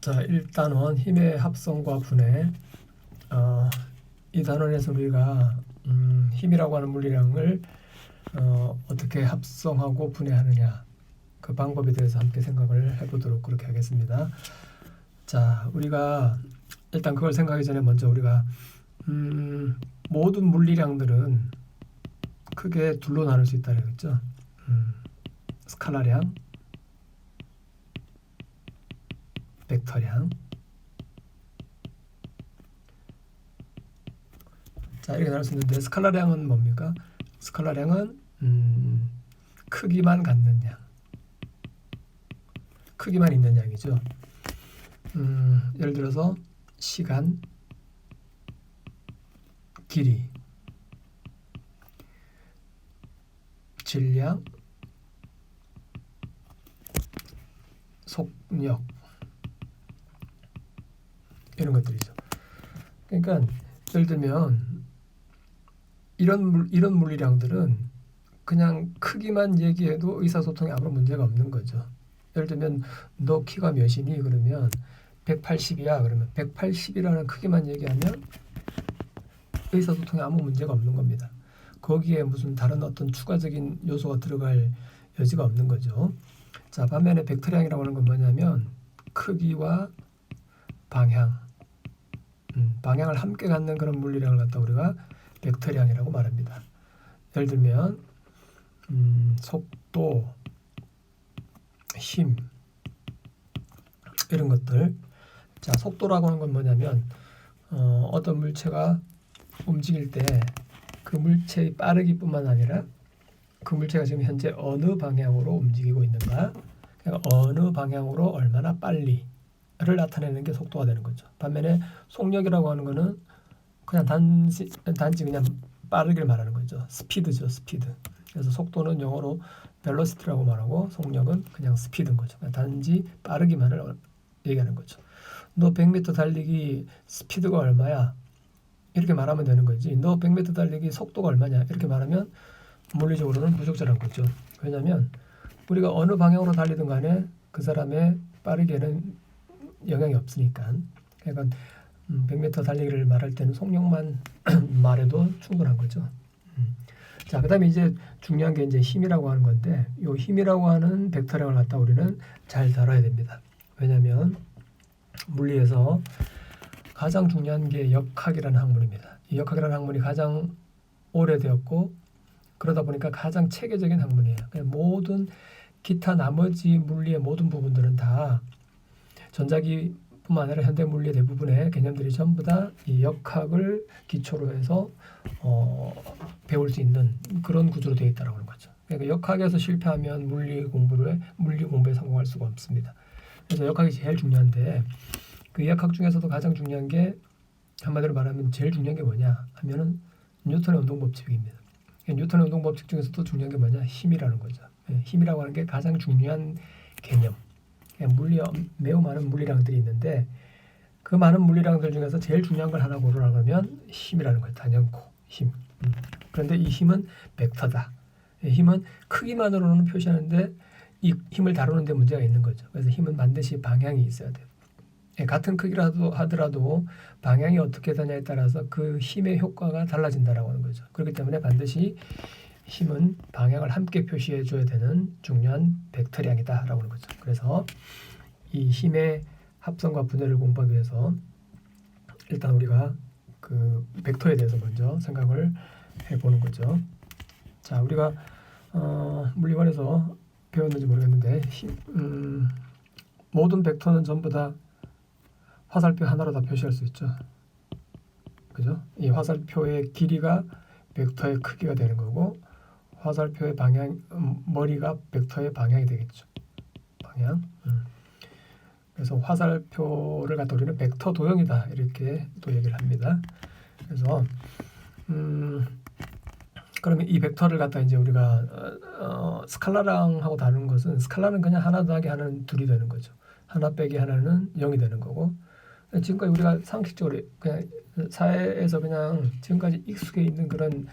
자, 1단원 힘의 합성과 분해. 이 단원에서 우리가 힘이라고 하는 물리량을 어떻게 합성하고 분해하느냐, 그 방법에 대해서 함께 생각을 해보도록 그렇게 하겠습니다. 자, 우리가 일단 그걸 생각하기 전에 먼저 우리가 모든 물리량들은 크게 둘로 나눌 수 있다고 했죠. 스칼라량, 벡터량. 자, 이렇게 나눌 수 있는데 스칼라량은 뭡니까? 스칼라량은 크기만 갖는 양, 크기만 있는 양이죠. 예를 들어서 시간, 길이, 질량, 속력, 이런 것들이죠. 그러니까 예를 들면 이런 물리량들은 그냥 크기만 얘기해도 의사소통에 아무런 문제가 없는 거죠. 예를 들면 너 키가 몇이니? 그러면 180이야. 그러면 180이라는 크기만 얘기하면 의사소통에 아무 문제가 없는 겁니다. 거기에 무슨 다른 어떤 추가적인 요소가 들어갈 여지가 없는 거죠. 자, 반면에 벡터량이라고 하는 건 뭐냐면 크기와 방향, 방향을 함께 갖는 그런 물리량을 갖다 우리가 벡터량이라고 말합니다. 예를 들면 속도, 힘, 이런 것들. 자, 속도라고 하는 건 뭐냐면 어떤 물체가 움직일 때 그 물체의 빠르기뿐만 아니라 그 물체가 지금 현재 어느 방향으로 움직이고 있는가, 그러니까 어느 방향으로 얼마나 빨리를 나타내는 게 속도가 되는 거죠. 반면에 속력이라고 하는 거는 그냥 단지 그냥 빠르기를 말하는 거죠. 스피드죠, 스피드. 그래서 속도는 영어로 velocity라고 말하고 속력은 그냥 스피드인 거죠. 그냥 단지 빠르기만을 얘기하는 거죠. 너 100m 달리기 스피드가 얼마야? 이렇게 말하면 되는 거지. 너 100m 달리기 속도가 얼마냐? 이렇게 말하면 물리적으로는 부적절한 거죠. 왜냐하면 우리가 어느 방향으로 달리든 간에 그 사람의 빠르기에는 영향이 없으니까. 그러니까 100m 달리기를 말할 때는 속력만 말해도 충분한 거죠. 자, 그다음에 이제 중요한 게 이제 힘이라고 하는 건데, 이 힘이라고 하는 벡터량을 갖다 우리는 잘 다뤄야 됩니다. 왜냐하면 물리에서 가장 중요한 게 역학이라는 학문입니다. 이 역학이라는 학문이 가장 오래되었고 그러다 보니까 가장 체계적인 학문이에요. 모든 기타 나머지 물리의 모든 부분들은 다 전자기뿐만 아니라 현대 물리의 대부분의 개념들이 전부 다 이 역학을 기초로 해서 배울 수 있는 그런 구조로 되어 있다고 하는 거죠. 그러니까 역학에서 실패하면 물리 공부에 성공할 수가 없습니다. 그래서 역학이 제일 중요한데 그 역학 중에서도 가장 중요한 게 한마디로 말하면 제일 중요한 게 뭐냐 하면은 뉴턴의 운동법칙입니다. 뉴턴의 운동법칙 중에서도 중요한 게 뭐냐? 힘이라는 거죠. 힘이라고 하는 게 가장 중요한 개념. 물리에 매우 많은 물리량들이 있는데 그 많은 물리량들 중에서 제일 중요한 걸 하나 고르라고 하면 힘이라는 거예요. 단연코 힘. 그런데 이 힘은 벡터다. 힘은 크기만으로는 표시하는데 이 힘을 다루는 데 문제가 있는 거죠. 그래서 힘은 반드시 방향이 있어야 돼요. 같은 크기라도 하더라도 방향이 어떻게 되냐에 따라서 그 힘의 효과가 달라진다라고 하는 거죠. 그렇기 때문에 반드시 힘은 방향을 함께 표시해 줘야 되는 중요한 벡터량이다라고 하는 거죠. 그래서 이 힘의 합성과 분해를 공부하기 위해서 일단 우리가 그 벡터에 대해서 먼저 생각을 해보는 거죠. 자, 우리가 물리관에서 배웠는지 모르겠는데 모든 벡터는 전부 다 화살표 하나로 다 표시할 수 있죠. 그죠? 이 화살표의 길이가 벡터의 크기가 되는 거고 화살표의 방향, 머리가 벡터의 방향이 되겠죠. 방향. 그래서 화살표를 갖다 우리는 벡터 도형이다 이렇게 또 얘기를 합니다. 그래서 그러면 이 벡터를 갖다 이제 우리가 스칼라랑하고 다른 것은 스칼라는 그냥 하나 더하기 하나는 둘이 되는 거죠. 하나 빼기 하나는 0이 되는 거고 지금까지 우리가 상식적으로 그냥 사회에서 그냥 지금까지 익숙해 있는 그런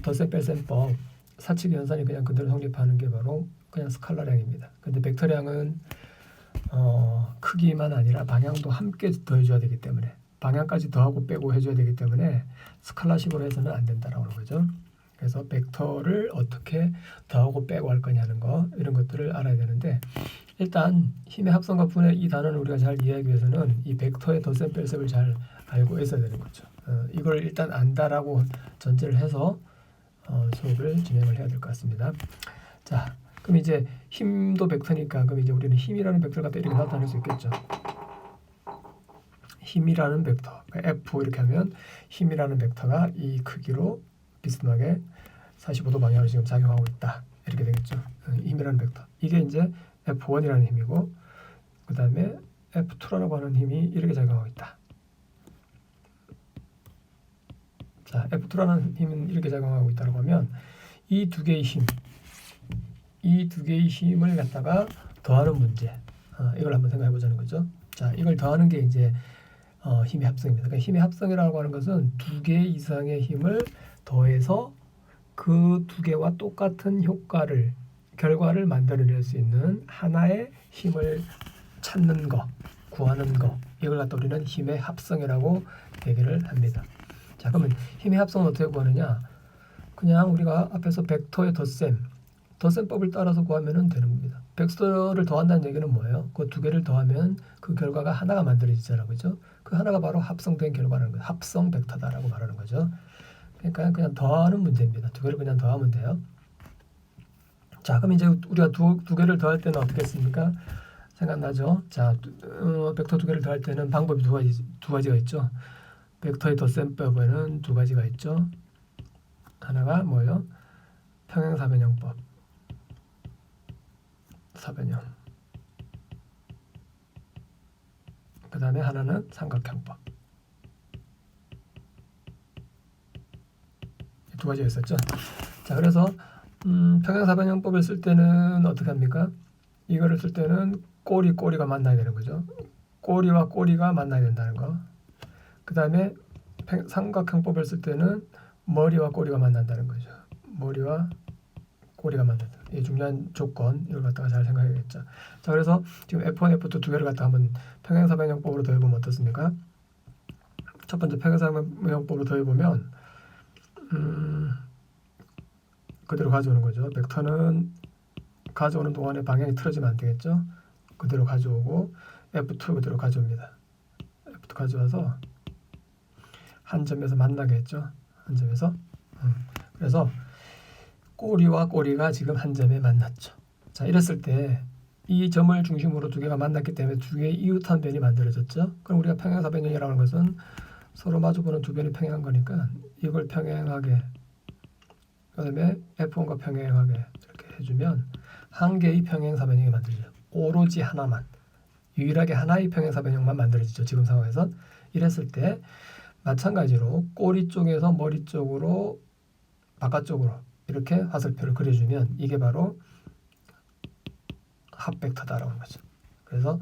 덧셈 뺄셈법 사칙 연산이 그냥 그대로 성립하는 게 바로 그냥 스칼라량입니다. 근데 벡터량은 크기만 아니라 방향도 함께 더해줘야 되기 때문에 방향까지 더하고 빼고 해줘야 되기 때문에 스칼라식으로 해서는 안 된다라고 하는 거죠. 그래서 벡터를 어떻게 더하고 빼고 할 거냐는 거 이런 것들을 알아야 되는데 일단 힘의 합성과 분해 이 단어는 우리가 잘 이해하기 위해서는 이 벡터의 덧셈 뺄셈을 잘 알고 있어야 되는 거죠. 이걸 일단 안다라고 전제를 해서 수업을 진행을 해야 될 것 같습니다. 자, 그럼 이제 힘도 벡터니까 그럼 이제 우리는 힘이라는 벡터를 갖다 이렇게 나타낼 수 있겠죠. 힘이라는 벡터 F 이렇게 하면 힘이라는 벡터가 이 크기로 비스듬하게 45도 방향으로 지금 작용하고 있다 이렇게 되겠죠. 힘이라는 벡터 이게 이제 F1이라는 힘이고 그 다음에 F2라고 하는 힘이 이렇게 작용하고 있다. 자, F2라는 힘은 이렇게 작용하고 있다고 하면 이 두 개의 힘을 갖다가 더하는 문제 이걸 한번 생각해 보자는 거죠. 자, 이걸 더하는 게 이제 힘의 합성입니다. 그러니까 힘의 합성이라고 하는 것은 두 개 이상의 힘을 더해서 그 두 개와 똑같은 결과를 만들어낼 수 있는 하나의 힘을 찾는 거, 구하는 거 이걸 갖다 우리는 힘의 합성이라고 얘기를 합니다. 자, 그러면 힘의 합성은 어떻게 구하느냐? 그냥 우리가 앞에서 벡터의 덧셈법을 따라서 구하면 되는 겁니다. 벡터를 더한다는 얘기는 뭐예요? 그 두 개를 더하면 그 결과가 하나가 만들어지잖아요. 그죠? 그 하나가 바로 합성된 결과라는 거예요. 합성 벡터다라고 말하는 거죠. 그러니까 그냥 더하는 문제입니다. 두 개를 그냥 더하면 돼요. 자, 그럼 이제 우리가 두 개를 더할 때는 어떻게 했습니까? 생각나죠? 자, 벡터 두 개를 더할 때는 방법이 두 가지가 있죠. 벡터의 덧셈법에는 두 가지가 있죠. 하나가 뭐예요? 평행사변형법. 사변형. 그 다음에 하나는 삼각형법. 두 가지가 있었죠. 자, 그래서 평행사변형법을 쓸 때는 어떻게 합니까? 이거를 쓸 때는 꼬리가 만나야 되는 거죠. 꼬리와 꼬리가 만나야 된다는 거. 그 다음에 삼각형법을 쓸 때는 머리와 꼬리가 만난다는 거죠. 머리와 꼬리가 만난다. 이 중요한 조건 이걸 갖다가 잘 생각해야겠죠. 자, 그래서 지금 F1, F2 두 개를 갖다 한번 평행사변형법으로 더해보면 어떻습니까? 첫 번째 평행사변형법으로 더해보면 그대로 가져오는 거죠. 벡터는 가져오는 동안에 방향이 틀어지면 안 되겠죠. 그대로 가져오고 F2 그대로 가져옵니다. F2 가져와서 한 점에서 만나게 했죠. 한 점에서. 그래서 꼬리와 꼬리가 지금 한 점에 만났죠. 자, 이랬을 때 이 점을 중심으로 두 개가 만났기 때문에 두 개의 이웃한 변이 만들어졌죠. 그럼 우리가 평행사변형이라는 것은 서로 마주보는 두 변이 평행한 거니까 이걸 평행하게 그다음에 F1과 평행하게 이렇게 해주면 한 개의 평행사변형이 만들어져요. 오로지 하나만 유일하게 하나의 평행사변형만 만들어지죠. 지금 상황에선 이랬을 때 마찬가지로 꼬리 쪽에서 머리 쪽으로 바깥쪽으로 이렇게 화살표를 그려주면 이게 바로 합벡터다라고 하는 거죠. 그래서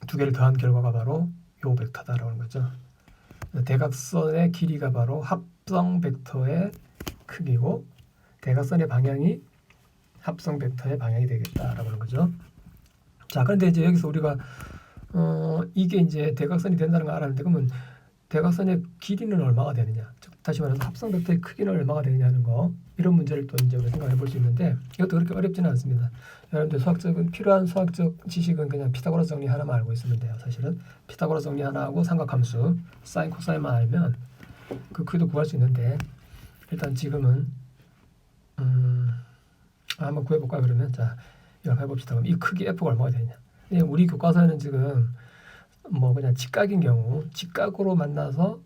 두 개를 더한 결과가 바로 요 벡터다라고 하는 거죠. 대각선의 길이가 바로 합성 벡터의 크기고 대각선의 방향이 합성 벡터의 방향이 되겠다라고 하는 거죠. 자, 그런데 이제 여기서 우리가 이게 이제 대각선이 된다는 걸 알았는데 그러면 대각선의 길이는 얼마가 되느냐? 즉 다시 말해서 합성 벡터의 크기는 얼마가 되느냐는 거 이런 문제를 또 이제 생각해 볼 수 있는데 이것도 그렇게 어렵지는 않습니다. 여러분들 필요한 수학적 지식은 그냥 피타고라스 정리 하나만 알고 있으면 돼요. 사실은 피타고라스 정리 하나 하고 삼각함수 사인 코사인만 알면 그 크기도 구할 수 있는데 일단 지금은 한번 구해볼까요? 그러면 자 이걸 해봅시다. 그럼 이 크기 F가 얼마가 되느냐? 우리 교과서에는 지금 뭐 그냥 직각인 경우 직각으로 만나서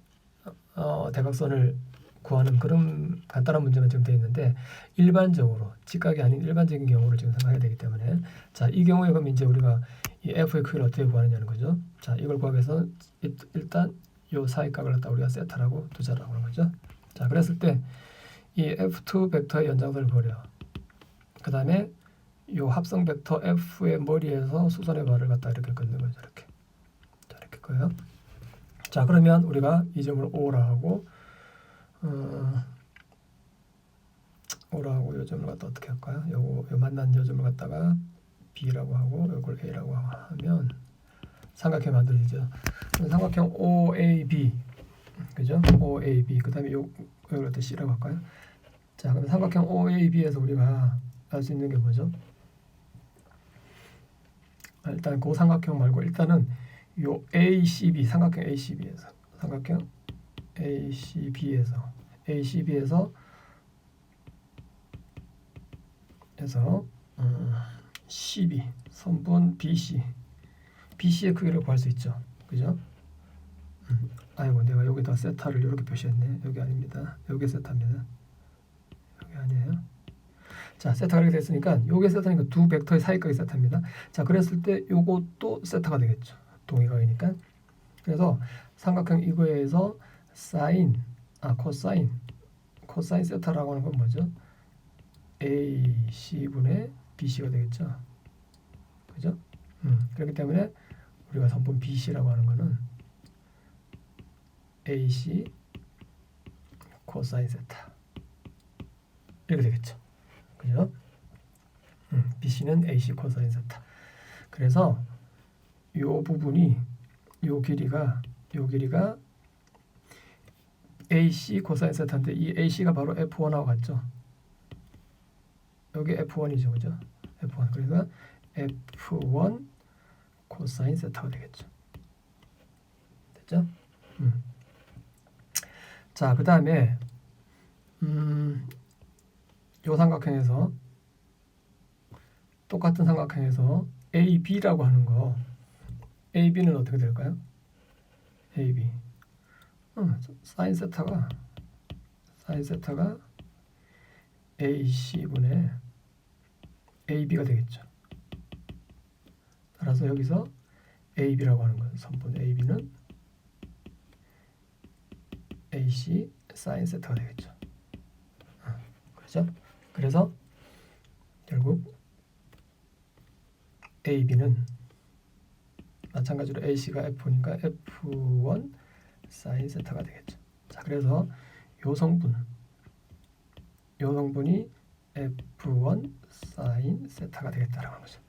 대각선을 구하는 그런 간단한 문제만 지금 되어 있는데 일반적으로 직각이 아닌 일반적인 경우를 지금 생각해야 되기 때문에 자, 이 경우에 그럼 이제 우리가 이 F의 크기를 어떻게 구하느냐는 거죠. 자, 이걸 구하기 위해서 일단 요 사이각을 갖다 우리가 세타라고 두자라고 하는 거죠. 자, 그랬을 때 이 F2 벡터의 연장선을 버려. 그 다음에 요 합성 벡터 F의 머리에서 수선의 발을 갖다 이렇게 긋는 거죠. 이렇게. 자, 이렇게 거요. 자, 그러면 우리가 이 점을 O라 하고 O라 하고 요 점을 갖다 어떻게 할까요? 요 만난 요 점을 갖다가 B라고 하고 요걸 A라고 하면 삼각형 만들어지죠. 삼각형 OAB, 그죠? OAB. 그다음에 여기를 또 C라고 할까요? 자, 그럼 삼각형 OAB에서 우리가 알 수 있는 게 뭐죠? 일단 그 삼각형 말고 일단은 요 ACB, 삼각형 ACB에서 12 선분 BC의 크기를 구할 수 있죠. 그죠? 아이고, 내가 여기다 세타를 이렇게 표시했네. 여기 아닙니다. 여기 세타입니다. 여기 아니에요. 자, 세타가 이렇게 됐으니까 요게 세타니까 두 벡터의 사이각이 세타입니다. 자, 그랬을 때 요것도 세타가 되겠죠. 동의각이니까. 그래서 삼각형 이거에서 코사인 세타라고 하는 건 뭐죠? AC분의 BC가 되겠죠. 그죠? 그렇기 때문에 우리가 선분 BC라고 하는 거는 AC 코사인 세타 이렇게 되겠죠. 그죠? BC는 AC 코사인 세타. 그래서 요 부분이 요 길이가 AC 코사인 세타인데 이 AC가 바로 F1하고 같죠. 여기 F1이죠. 그죠? F1. 그래서 F1 코사인 세타가 되겠죠. 됐죠? 자, 그 다음에 요 삼각형에서 똑같은 삼각형에서 AB라고 하는 거 AB는 어떻게 될까요? AB 사인 세타가 AC분의 AB가 되겠죠. 따라서 여기서 AB라고 하는 건 선분 AB는 AC 사인 세타가 되겠죠. 그렇죠? 그래서 결국 AB는 마찬가지로 AC가 F니까 F1 사인 세타가 되겠죠. 자, 그래서 요 성분이 F1 사인 세타가 되겠다라고 하는 거죠.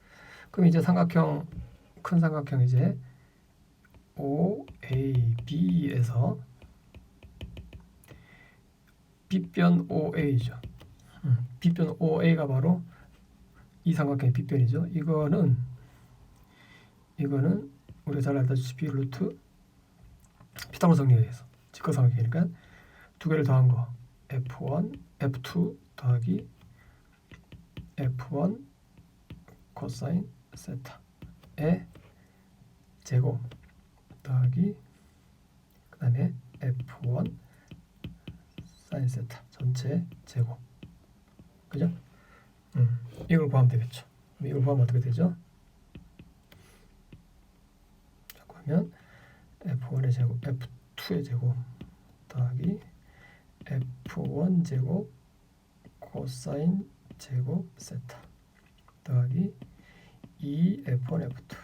그럼 이제 큰 삼각형 이제 OAB에서 빗변 OA죠. 빗변 OA가 바로 이 삼각형의 빗변이죠. 이거는 우리가 잘 알다시피 루트 피타고라스 정리에 의해서 직각삼각형이니까 두 개를 더한 거 F1, F2 더하기 F1 코사인 세타의 제곱 더하기 그 다음에 F1 사인 세타 전체 제곱. 그죠? 이걸 구하면 되겠죠. 이걸 구하면 어떻게 되죠? 자, 그러면 F1의 제곱, F2의 제곱 더하기 F1 제곱 코사인 제곱 세타 더하기 2F1 F2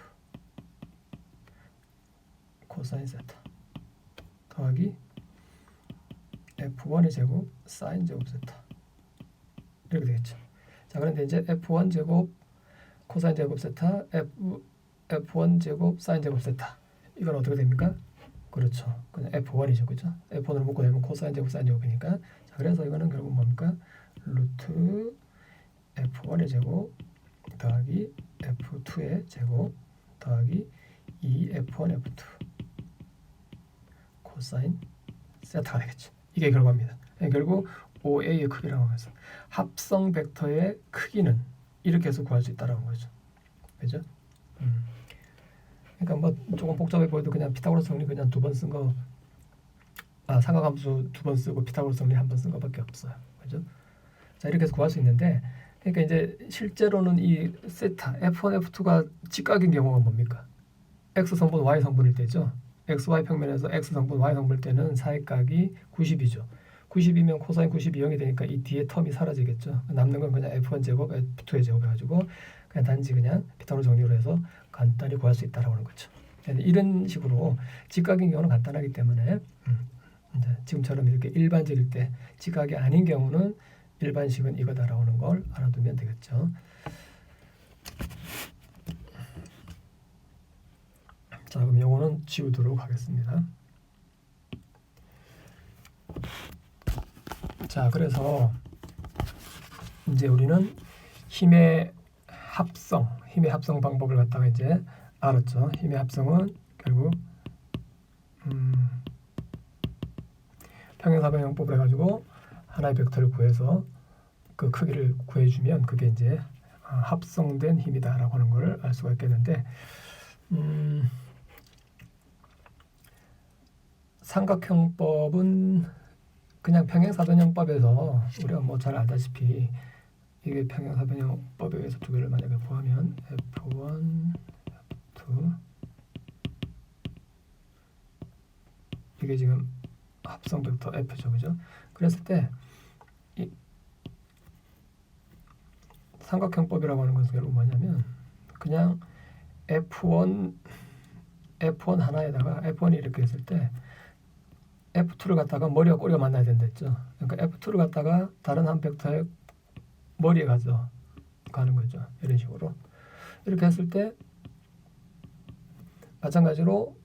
코사인 세타 더하기 F1의 제곱 사인 제곱 세타 이렇게 되겠죠. 자, 그런데 이제 F1 제곱 코사인 제곱 세타 F1 제곱 사인 제곱 세타 이건 어떻게 됩니까? 그렇죠. 그냥 F1이죠. 그죠? F1으로 묶고 되면 코사인 제곱 사인 제곱이니까. 자, 그래서 이거는 결국 뭡니까? 루트 F1의 제곱 더하기 F2의 제곱 더하기 2F1 F2 코사인 세타가 되겠죠. 이게 결과입니다. 결국 OA의 크기라고 하면서 합성 벡터의 크기는 이렇게 해서 구할 수 있다는 거죠. 그죠? 그러니까 뭐 조금 복잡해 보여도 그냥 피타고라스 정리 그냥 두 번 쓴 거, 삼각함수 두 번 쓰고 피타고라스 정리 한 번 쓴 거밖에 없어요. 그죠? 자, 이렇게 해서 구할 수 있는데, 그러니까 이제 실제로는 이 세타 F1, F2가 직각인 경우가 뭡니까? X 성분, Y 성분일 때죠. XY 평면에서 X 성분, Y 성분일 때는 사이각이 90이죠. 90이면 코사인 90이 0이 되니까 이 뒤에 텀이 사라지겠죠. 남는 건 그냥 F1 제곱, F2의 제곱 해가지고 그냥 단지 그냥 피타고라스 정리로 해서 간단히 구할 수 있다라고 하는 거죠. 이런 식으로 직각인 경우는 간단하기 때문에 이제 지금처럼 이렇게 일반적일 때 직각이 아닌 경우는 일반식은 이거다라고 하는 걸 알아두면 되겠죠. 자, 지우도록 하겠습니다. 자, 그래서 이제 우리는 힘의 합성 방법을 갖다가 이제 알았죠. 힘의 합성은 결국 평행사변형법을 해가지고 하나의 벡터를 구해서 그 크기를 구해주면 그게 이제 합성된 힘이다라고 하는 걸 알 수가 있겠는데, 삼각형법은 그냥 평행사변형법에서 우리가 뭐 잘 알다시피 이게 평행사변형법에 의해서 두 개를 만약에 구하면 F1, F2 이게 지금 합성 벡터 F죠, 그죠? 그랬을 때 이 삼각형법이라고 하는 것은 결국 뭐냐면 그냥 F1 하나에다가 F1이 이렇게 했을 때 F2를 갖다가 머리와 꼬리가 만나야 된다 했죠. 그러니까 F2를 갖다가 다른 한 벡터의 머리에 가는 거죠. 이런 식으로 이렇게 했을 때 마찬가지로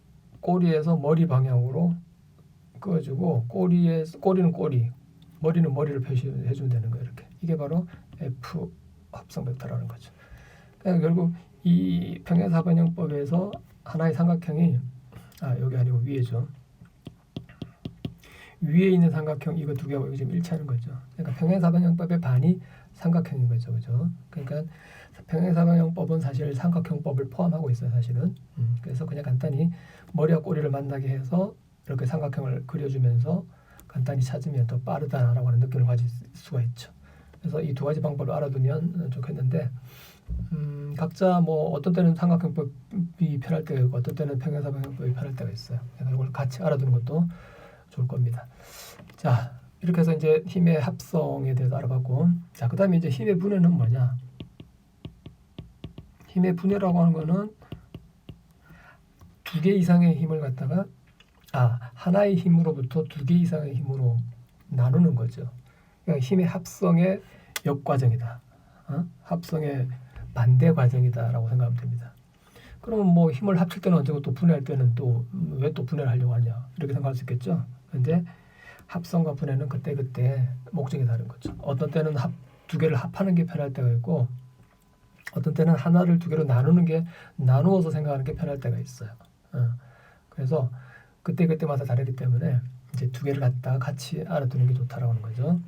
꼬리에서 머리 방향으로 그어주고 꼬리는 꼬리, 머리는 머리를 표시해 주면 되는 거예요. 이렇게 이게 바로 F 합성 벡터라는 거죠. 그러니까 결국 이 평행사변형법에서 하나의 삼각형이 여기 아니고 위에죠. 위에 있는 삼각형 이거 두 개하고 지금 일치하는 거죠. 그러니까 평행사변형법의 반이 삼각형인 거죠, 그죠? 그러니까 평행사변형법은 사실 삼각형법을 포함하고 있어요, 사실은. 그래서 그냥 간단히 머리와 꼬리를 만나게 해서 이렇게 삼각형을 그려주면서 간단히 찾으면 더 빠르다라고 하는 느낌을 가질 수가 있죠. 그래서 이 두 가지 방법을 알아두면 좋겠는데, 각자 뭐 어떤 때는 삼각형법이 편할 때가 있고 어떤 때는 평행사변형법이 편할 때가 있어요. 그래서 이걸 같이 알아두는 것도 좋을 겁니다. 자, 이렇게 해서 이제 힘의 합성에 대해서 알아봤고, 자, 그 다음에 이제 힘의 분해는 뭐냐? 힘의 분해라고 하는 거는 두 개 이상의 힘을 갖다가 하나의 힘으로부터 두 개 이상의 힘으로 나누는 거죠. 그러니까 힘의 합성의 역과정이다. 합성의 반대 과정이다라고 생각하면 됩니다. 그러면 뭐 힘을 합칠 때는 언제고 또 분해할 때는 또 왜 또 분해를 하려고 하냐 이렇게 생각할 수 있겠죠. 그런데 합성과 분해는 그때 목적이 다른 거죠. 어떤 때는 두 개를 합하는 게 편할 때가 있고 어떤 때는 하나를 두 개로 나누어서 생각하는 게 편할 때가 있어요. 그래서 그때마다 다르기 때문에 이제 두 개를 갖다가 같이 알아두는 게 좋다라고 하는 거죠.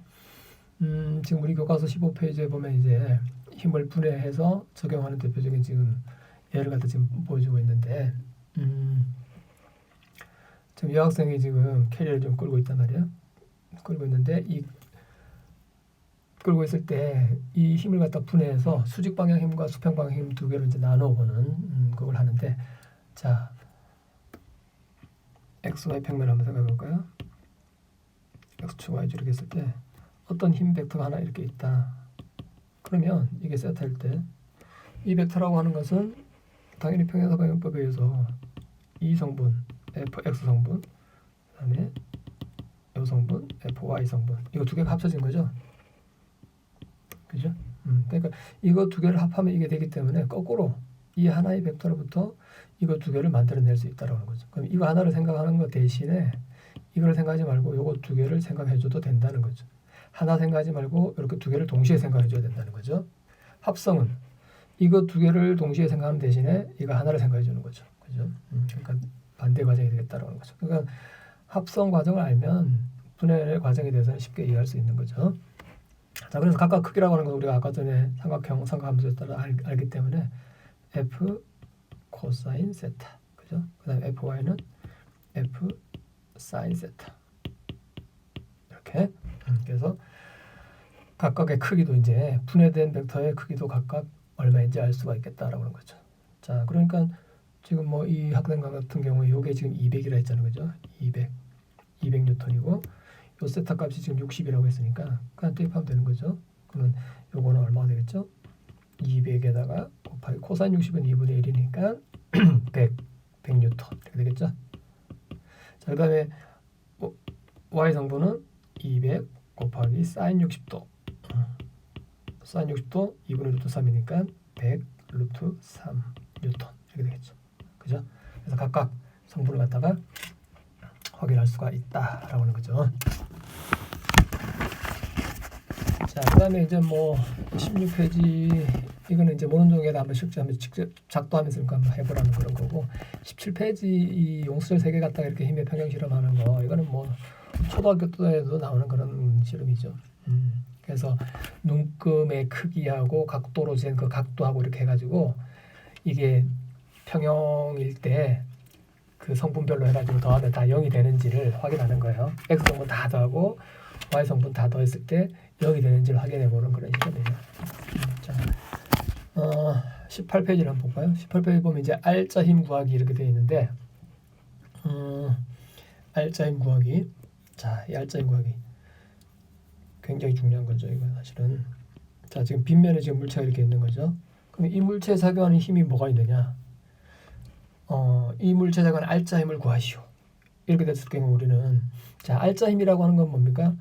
지금 우리 교과서 15페이지에 보면 이제 힘을 분해해서 적용하는 대표적인 지금 예를 갖다 지금 보여주고 있는데, 지금 여학생이 지금 캐리어를 좀 끌고 있단 말이에요. 끌고 있는데 끌고 있을 때 이 힘을 갖다 분해해서 수직 방향 힘과 수평 방향 힘 두 개로 이제 나눠보는 그걸 하는데, 자, XY 평면 한번 생각해 볼까요? X축 Y축 이렇게 했을 때 어떤 힘 벡터가 하나 이렇게 있다. 그러면 이게 세트할 때 이 벡터라고 하는 것은 당연히 평행사변형법에 의해서 이 성분 fx 성분, 그다음에 이 성분 fy 성분, 이거 두 개가 합쳐진 거죠. 그죠? 그러니까 이거 두 개를 합하면 이게 되기 때문에 거꾸로 이 하나의 벡터로부터 이거 두 개를 만들어낼 수 있다라는 거죠. 그럼 이거 하나를 생각하는 것 대신에 이걸 생각하지 말고 이거 두 개를 생각해줘도 된다는 거죠. 하나 생각하지 말고 이렇게 두 개를 동시에 생각해줘야 된다는 거죠. 합성은 이거 두 개를 동시에 생각하는 대신에 이거 하나를 생각해주는 거죠. 그죠? 그러니까 반대 과정이 되겠다라는 거죠. 그러니까 합성 과정을 알면 분해 과정에 대해서는 쉽게 이해할 수 있는 거죠. 자, 그래서 각각 크기라고 하는 건 우리가 아까 전에 삼각함수에 따라 알기 때문에 f 코사인 세타, 그죠? 그다음에 fy는 f 사인 세타, 이렇게. 그래서 각각의 크기도 이제 분해된 벡터의 크기도 각각 얼마인지 알 수가 있겠다라고 하는 거죠. 자, 그러니까 지금 뭐 이 학생과 같은 경우에 이게 지금 200이라 했잖아요, 그죠? 200 뉴턴이고 요 세타 값이 지금 60이라고 했으니까 그냥 대입하면 되는 거죠. 그러면 요거는 얼마가 되겠죠? 200에다가 곱하기 코사인 60은 2분의 1이니까 100 뉴턴 이렇게 되겠죠. 자, 그 다음에 y 성분은 200 곱하기 사인 60도, 사인 60도 2분의 루트 3이니까 100 루트 3 뉴턴 이렇게 되겠죠. 그죠? 그래서 각각 성분을 갖다가 확인할 수가 있다라고 하는 거죠. 자, 그다음에 이제 뭐 16페이지 이거는 이제 모논종에다 한번 실제 한번 직접 작도하면서 한번 해보라는 그런 거고, 17페이지 이 용수철 3개 갖다가 이렇게 힘의 평형 실험하는 거, 이거는 뭐 초등학교 때도 나오는 그런 실험이죠. 그래서 눈금의 크기하고 각도로 잰 그 각도하고 이렇게 해가지고 이게 평형일 때 그 성분별로 해가지고 더하면 다 0이 되는지를 확인하는 거예요. X 성분 다 더하고 Y 성분 다 더했을 때 0이 되는지를 확인해 보는 그런 실험이에요. 자, 18페이지를 한번 볼까요? 18페이지 보면 이제 R자 힘 구하기 이렇게 되어 있는데, R자 힘 구하기. 자, 이 R자 힘 구하기 굉장히 중요한 거죠. 이거 사실은. 자, 지금 빗면에 지금 물체가 이렇게 있는 거죠. 그럼 이 물체에 작용하는 힘이 뭐가 있느냐? 이 물체에 작용하는 R자 힘을 구하시오. 이렇게 됐을 경우 우리는, 자, R자 힘이라고 하는 건 뭡니까?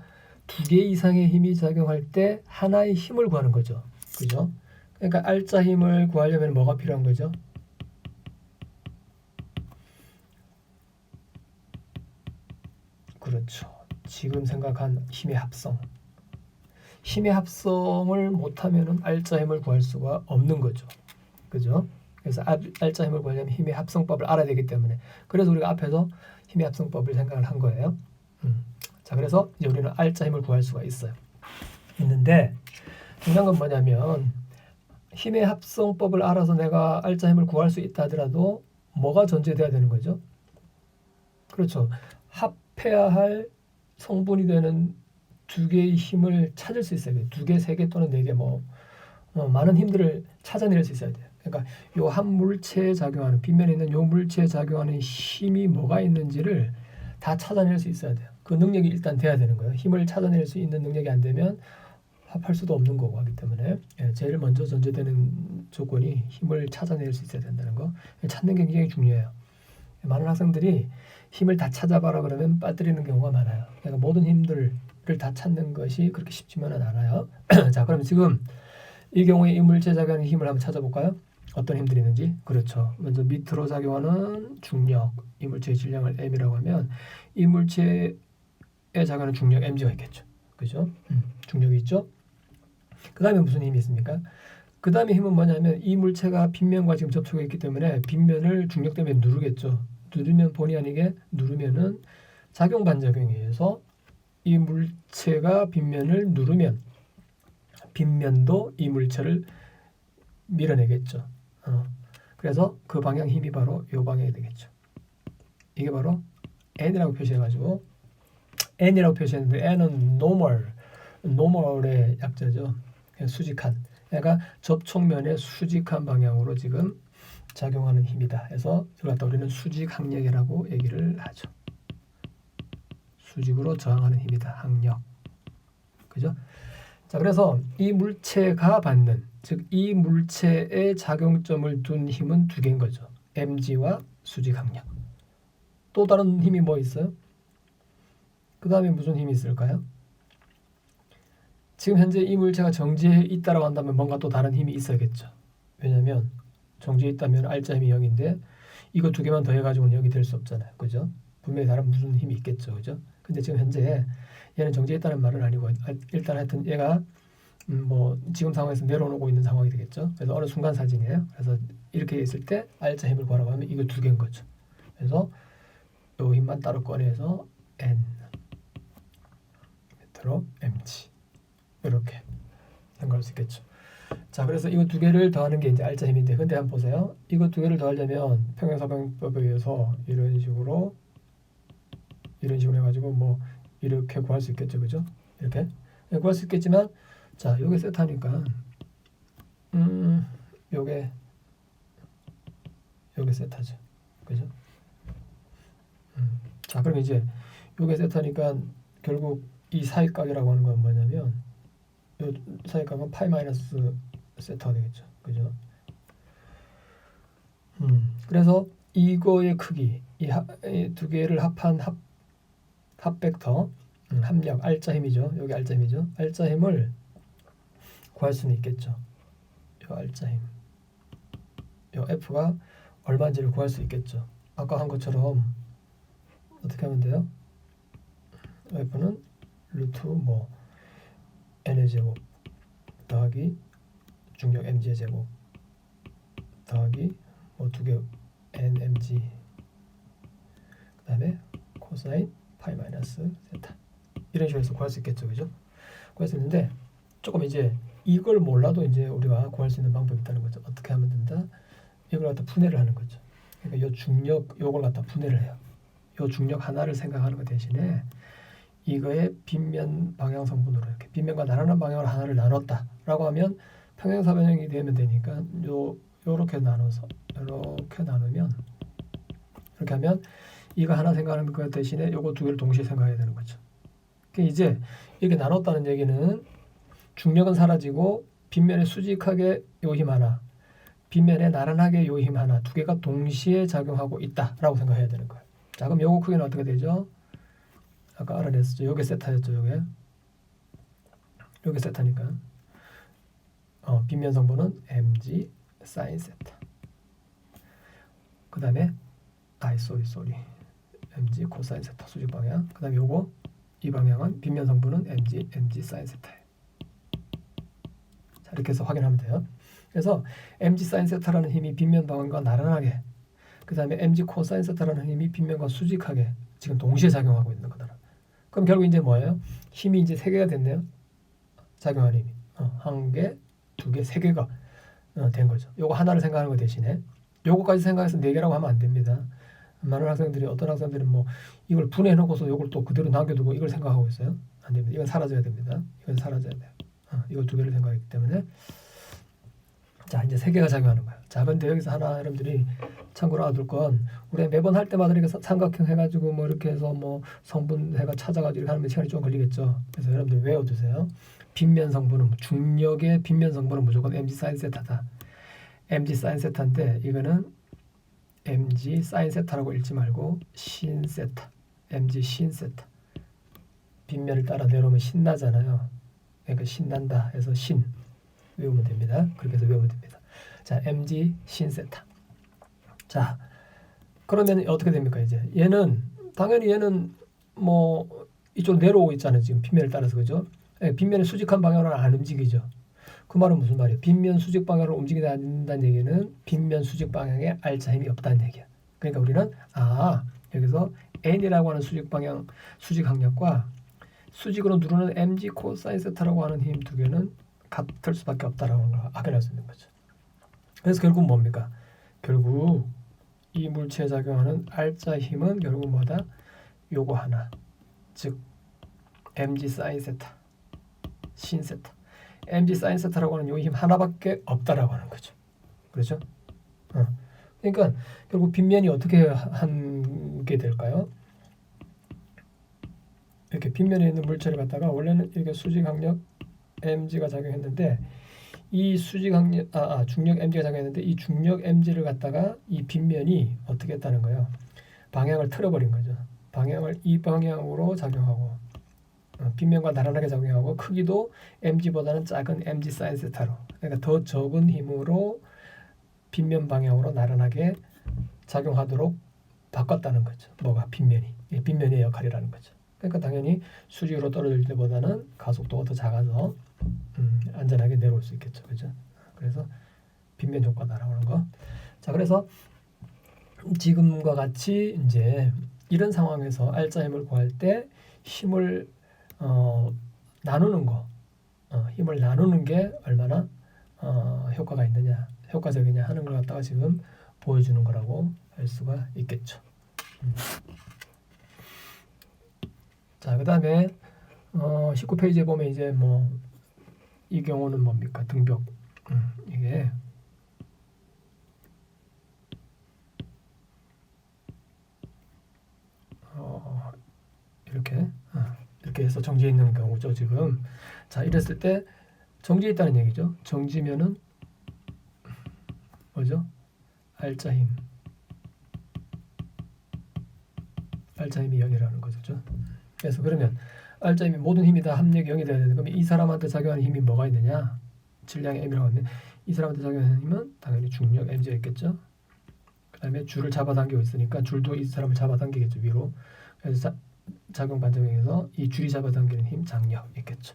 2개 이상의 힘이 작용할 때 하나의 힘을 구하는 거죠. 그죠? 그러니까 R자 힘을 구하려면 뭐가 필요한 거죠? 그렇죠. 지금 생각한 힘의 합성. 힘의 합성을 못하면은 R자 힘을 구할 수가 없는 거죠. 그죠? 그래서 R자 힘을 구하려면 힘의 합성법을 알아야 되기 때문에, 그래서 우리가 앞에서 힘의 합성법을 생각을 한 거예요. 자, 그래서 이제 우리는 R자 힘을 구할 수가 있는데, 중요한 건 뭐냐면 힘의 합성법을 알아서 내가 R자 힘을 구할 수 있다 하더라도 뭐가 전제돼야 되는 거죠? 그렇죠. 합해야 할 성분이 되는 2개의 힘을 찾을 수 있어야 돼요. 2개, 3개 또는 4개 많은 힘들을 찾아낼 수 있어야 돼요. 그러니까 요 한 물체에 작용하는, 빗면에 있는 요 물체에 작용하는 힘이 뭐가 있는지를 다 찾아낼 수 있어야 돼요. 그 능력이 일단 돼야 되는 거예요. 힘을 찾아낼 수 있는 능력이 안 되면 합할 수도 없는 거고 하기 때문에, 제일 먼저 전제되는 조건이 힘을 찾아낼 수 있어야 된다는 거. 찾는 게 굉장히 중요해요. 많은 학생들이 힘을 다 찾아봐라 그러면 빠뜨리는 경우가 많아요. 그러니까 모든 힘들을 다 찾는 것이 그렇게 쉽지만은 않아요. 자, 그럼 지금 이 경우에 이 물체에 작용하는 힘을 한번 찾아볼까요? 어떤 힘들이 있는지. 그렇죠. 먼저 밑으로 작용하는 중력, 이 물체의 질량을 m이라고 하면 이 물체에 작용하는 중력 mg가 있겠죠. 그죠? 중력이 있죠. 그 다음에 무슨 힘이 있습니까? 그 다음에 힘은 뭐냐면 이 물체가 빗면과 지금 접촉해 있기 때문에 빗면을 중력 때문에 누르겠죠. 누르면 본의 아니게 누르면은 작용 반작용에 의해서 이 물체가 빗면을 누르면 빗면도 이 물체를 밀어내겠죠. 그래서 그 방향 힘이 바로 이 방향이 되겠죠. 이게 바로 N이라고 표시해가지고, N이라고 표시했는데 N은 normal의 약자죠. 수직한. 그러니까 접촉면의 수직한 방향으로 지금 작용하는 힘이다. 해서 이걸 갖다 우리는 수직 항력이라고 얘기를 하죠. 수직으로 저항하는 힘이다. 항력. 그죠? 자, 그래서 이 물체가 받는, 즉 이 물체의 작용점을 둔 힘은 2개인 거죠. mg와 수직 항력. 또 다른 힘이 뭐 있어요? 그 다음에 무슨 힘이 있을까요? 지금 현재 이 물체가 정지해 있다라고 한다면 뭔가 또 다른 힘이 있어야겠죠. 왜냐하면 정지해 있다면 R자 힘이 0인데 이거 2개만 더해가지고는 0이 될 수 없잖아요. 그죠? 분명히 다른 무슨 힘이 있겠죠. 그죠? 근데 지금 현재 얘는 정지해 있다는 말은 아니고, 일단 하여튼 얘가 뭐 지금 상황에서 내려오고 있는 상황이 되겠죠. 그래서 어느 순간 사진이에요. 그래서 이렇게 있을 때 R자 힘을 구하라고 하면 이거 2개인 거죠. 그래서 요 힘만 따로 꺼내서 N 밑으로 mg 이렇게 생각할 수 있겠죠. 자, 그래서 이거 2개를 더하는 게 이제 R자 힘인데, 근데 한번 보세요. 이거 2개를 더하려면 평행사변법에 의해서 이런 식으로 해가지고 뭐 이렇게 구할 수 있겠죠. 그죠? 이렇게 구할 수 있겠지만, 자, 요게 세타니까 요게 세타죠. 그죠? 자, 그럼 이제 요게 세타니까 결국 이 사이각이라고 하는 건 뭐냐면 요 사이각은 파이 마이너스 세타가 되겠죠. 그죠? 그래서 이거의 크기, 이 2개를 합한 합 벡터, 합력, R자 힘이죠. 여기 R자 힘이죠. R자 힘을 구할 수는 있겠죠. 요 R자 힘, 요 F가 얼마인지를 구할 수 있겠죠. 아까 한 것처럼 어떻게 하면 돼요? F는 루트 뭐 n의 제곱 더하기 중력 mg의 제곱 더하기 뭐 두 개 nmg 그 다음에 코사인 파이 마이너스 세타 이런 식으로 해서 구할 수 있겠죠, 그죠? 구할 수 있는데 조금 이제 이걸 몰라도 이제 우리가 구할 수 있는 방법이 있다는 거죠. 어떻게 하면 된다? 이걸 갖다 분해를 하는 거죠. 그러니까 요 중력 요걸 갖다 분해를 해요. 요 중력 하나를 생각하는 것 대신에 이거의 빗면 방향 성분으로 이렇게 빗면과 나란한 방향으로 하나를 나눴다라고 하면 평행사변형이 되면 되니까 요렇게 나눠서 이렇게 나누면 이렇게 하면 이거 하나 생각하는 것 대신에 요거 두 개를 동시에 생각해야 되는 거죠. 그러니까 이제 이렇게 나눴다는 얘기는 중력은 사라지고 빗면에 수직하게 요 힘 하나, 빗면에 나란하게 요 힘 하나 두 개가 동시에 작용하고 있다라고 생각해야 되는 거예요. 자, 그럼 요거 크기는 어떻게 되죠? 아까 알아냈었죠. 요게 세타였죠. 요게 세타니까 빗면 성분은 mg 사인 세타. 그 다음에 mg 코사인 세타 수직 방향. 그 다음에 요거 이 방향은 빗면 성분은 mg 사인 세타예요. 자, 이렇게 해서 확인하면 돼요. 그래서 mg 사인 세타라는 힘이 빗면 방향과 나란하게, 그 다음에 mg 코사인 세타라는 힘이 빗면과 수직하게 지금 동시에 작용하고 있는 거다. 그럼 결국 이제 뭐예요? 힘이 이제 세 개가 됐네요. 작용하는 힘이 한 개, 두 개, 세 개가 된 거죠. 요거 하나를 생각하는 거 대신에 요거까지 생각해서 네 개라고 하면 안 됩니다. 많은 학생들이 어떤 학생들은 뭐 이걸 분해해 놓고서 요걸 또 그대로 남겨두고 이걸 생각하고 있어요. 안 됩니다. 이건 사라져야 됩니다. 이건 사라져야 돼요. 이걸 두 개를 생각했기 때문에 자, 이제 세 개가 작용하는 거예요. 자, 근데 여기서 하나 여러분들이 참고로 알아둘 건 우리 매번 할 때마다 이렇게 삼각형 해가지고 뭐 이렇게 해서 뭐 성분 해가 찾아가지고 이렇게 하면 시간이 좀 걸리겠죠. 그래서 여러분들 외워두세요. 빗면 성분은 중력의 빗면 성분은 무조건 mg 사인 세타다. mg 사인 세타인데 이거는 mg 사인 세타라고 읽지 말고 신 세타, mg 신 세타. 빗면을 따라 내려오면 신나잖아요. 그러니까 신난다 해서 신 외우면 됩니다. 그렇게 해서 외우면 됩니다. 자, mg 신 세타. 자, 그러면 어떻게 됩니까? 이제 당연히 얘는 뭐 이쪽 내려오고 있잖아요. 지금 빗면을 따라서, 그죠? 빗면의 수직한 방향으로 안 움직이죠. 그 말은 무슨 말이에요? 빗면 수직 방향으로 움직이지 않는다는 얘기는 빗면 수직 방향에 알자 힘이 없다는 얘기야. 그러니까 우리는 여기서 n이라고 하는 수직 방향 수직 항력과 수직으로 누르는 mg 코사인 세타라고 하는 힘 두 개는 같을 수밖에 없다라고 하는 걸 확인할 수 있는 거죠. 그래서 결국 뭡니까? 결국 이 물체에 작용하는 알자 힘은 결국 뭐다? 요거 하나, 즉 mg 사인 세타, 신 세타. mg 사인 세타라고 하는 요 힘 하나밖에 없다라고 하는 거죠. 그렇죠? 그러니까 결국 빗면이 어떻게 한 게 될까요? 이렇게 빗면에 있는 물체를 갖다가 원래는 이렇게 수직 항력 mg가 작용했는데 이 수직 항력 중력 mg가 작용했는데 이 중력 mg를 갖다가 이 빗면이 어떻게 했다는 거예요? 방향을 틀어버린 거죠. 방향을 이 방향으로 작용하고 빗면과 나란하게 작용하고 크기도 mg보다는 작은 mg 사인 세타로, 그러니까 더 적은 힘으로 빗면 방향으로 나란하게 작용하도록 바꿨다는 거죠. 뭐가? 빗면이. 빗면의 역할이라는 거죠. 그러니까 당연히 수직으로 떨어질 때보다는 가속도가 더 작아서 안전하게 내려올 수 있겠죠. 그죠? 그래서 빗면 효과다라고 하는 거. 자, 그래서 지금과 같이 이제 이런 상황에서 알자 힘을 구할 때 힘을 나누는 거, 힘을 나누는 게 얼마나 효과가 있느냐, 효과적이냐 하는 걸 갖다가 지금 보여주는 거라고 할 수가 있겠죠. 자, 그 다음에 19페이지에 보면 이제 뭐 이 경우는 뭡니까? 등벽. 이게 이렇게 해서 정지해 있는 경우죠, 지금. 자, 이랬을 때 정지해 있다는 얘기죠. 정지면은 뭐죠? 알자 힘이 0이라는 거죠. 그래서 그러면 알자 힘이 모든 힘이 다 합력이 0이 돼야 되는데, 그러면 이 사람한테 작용하는 힘이 뭐가 있느냐? 질량의 m이라고 하면 이 사람한테 작용하는 힘은 당연히 중력 mg가 있겠죠. 그 그다음에 줄을 잡아당기고 있으니까 줄도 이 사람을 잡아당기겠죠, 위로. 그래서 작용 반작용에서 이 줄이 잡아당기는 힘, 장력 있겠죠.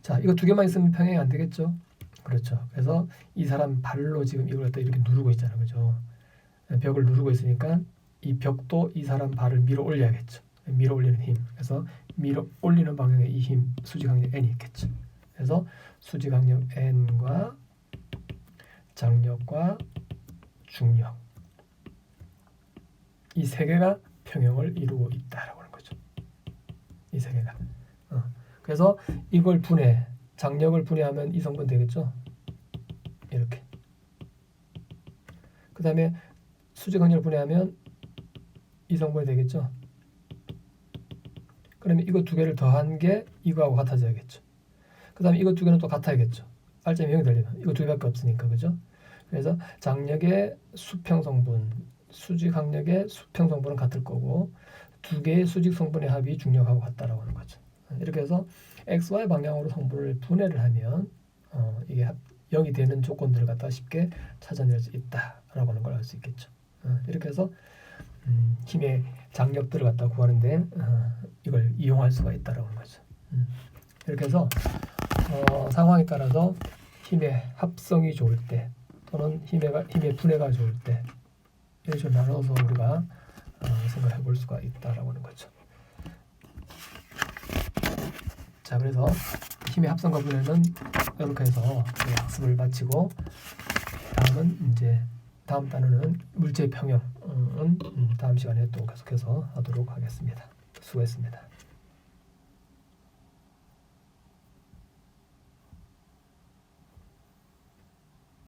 자, 이거 두 개만 있으면 평행이 안 되겠죠. 그렇죠. 그래서 이 사람 발로 지금 이걸 갖다 이렇게 누르고 있잖아요, 그죠? 벽을 누르고 있으니까 이 벽도 이 사람 발을 밀어 올려야겠죠. 밀어 올리는 힘. 그래서 밀어 올리는 방향에 이 힘, 수직항력 N이 있겠죠. 그래서 수직항력 N과 장력과 중력, 이 세 개가 평형을 이루고 있다라고 하는 거죠. 이 세 개가. 그래서 이걸 분해, 장력을 분해하면 이 성분 되겠죠. 이렇게. 그 다음에 수직항력을 분해하면 이 성분이 되겠죠. 그러면 이거 두 개를 더한 게 이거하고 같아져야겠죠. 그 다음에 이거 두 개는 또 같아야겠죠. 빨점이 0이 되려면 이거 두 개밖에 없으니까, 그죠? 그래서 장력의 수평 성분, 수직항력의 수평 성분은 같을 거고 두 개의 수직 성분의 합이 중력하고 같다라고 하는 거죠. 이렇게 해서 x, y 방향으로 성분을 분해를 하면 이게 0이 되는 조건들을 갖다 쉽게 찾아낼 수 있다라고 하는 걸 알 수 있겠죠. 이렇게 해서 힘의 장력들을 갖다 구하는데 이걸 이용할 수가 있다라고 하는 거죠. 이렇게 해서 상황에 따라서 힘의 합성이 좋을 때 또는 힘의 분해가 좋을 때 이런 식으로 나눠서 우리가 생각해 볼 수가 있다라고 하는 거죠. 자, 그래서 힘의 합성과 분해는 이렇게 해서 학습을 마치고 다음은 이제 다음 단어는 물체의 평형은 다음 시간에 또 계속해서 하도록 하겠습니다. 수고했습니다.